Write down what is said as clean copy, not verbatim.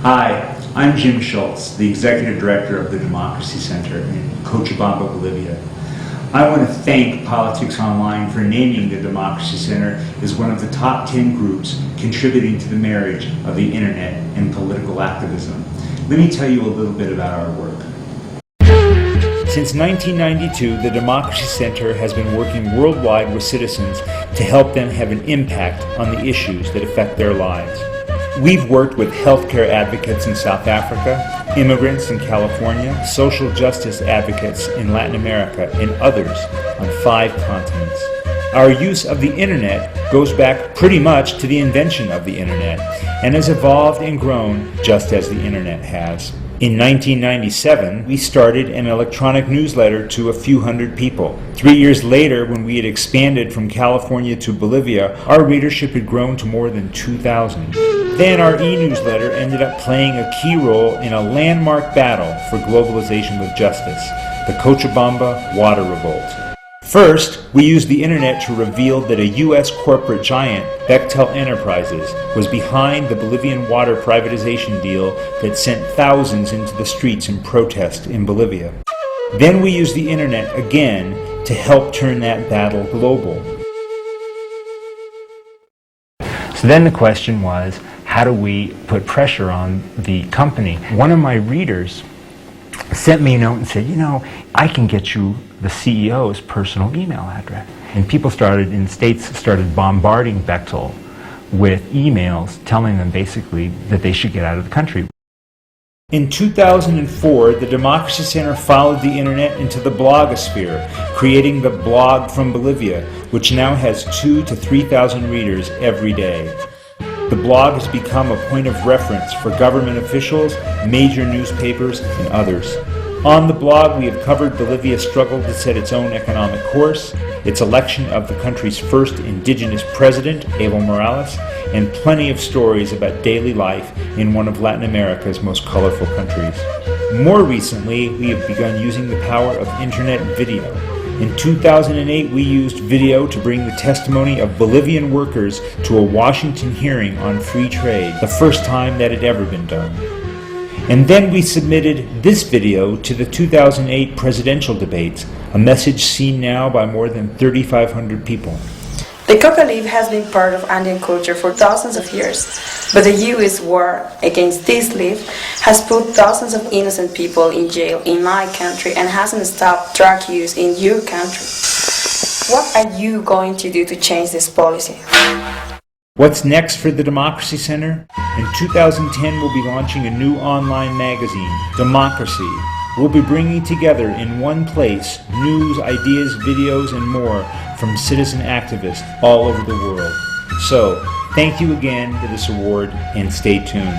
Hi, I'm Jim Schultz, the Executive Director of the Democracy Center in Cochabamba, Bolivia. I want to thank Politics Online for naming the Democracy Center as one of the top 10 groups contributing to the marriage of the internet and political activism. Let me tell you a little bit about our work. Since 1992, the Democracy Center has been working worldwide with citizens to help them have an impact on the issues that affect their lives. We've worked with healthcare advocates in South Africa, immigrants in California, social justice advocates in Latin America, and others on 5 continents. Our use of the internet goes back pretty much to the invention of the internet and has evolved and grown just as the internet has. In 1997, we started an electronic newsletter to a few hundred people. 3 years later, when we had expanded from California to Bolivia, our readership had grown to more than 2,000. Then our e-newsletter ended up playing a key role in a landmark battle for globalization with justice, the Cochabamba Water Revolt. First, we used the internet to reveal that a U.S. corporate giant, Bechtel Enterprises, was behind the Bolivian water privatization deal that sent thousands into the streets in protest in Bolivia. Then we used the internet again to help turn that battle global. So then the question was, how do we put pressure on the company? One of my readers sent me a note and said, I can get you the CEO's personal email address. And people in the States started bombarding Bechtel with emails telling them basically that they should get out of the country. In 2004, the Democracy Center followed the internet into the blogosphere, creating the Blog from Bolivia, which now has 2,000 to 3,000 readers every day. The blog has become a point of reference for government officials, major newspapers, and others. On the blog, we have covered Bolivia's struggle to set its own economic course, its election of the country's first indigenous president, Evo Morales, and plenty of stories about daily life in one of Latin America's most colorful countries. More recently, we have begun using the power of internet video. In 2008, we used video to bring the testimony of Bolivian workers to a Washington hearing on free trade, the first time that had ever been done. And then we submitted this video to the 2008 presidential debates, a message seen now by more than 3,500 people. The coca leaf has been part of Andean culture for thousands of years, but the U.S. war against this leaf has put thousands of innocent people in jail in my country and hasn't stopped drug use in your country. What are you going to do to change this policy? What's next for the Democracy Center? In 2010, we'll be launching a new online magazine, Democracy. We'll be bringing together in one place news, ideas, videos, and more from citizen activists all over the world. So, thank you again for this award, and stay tuned.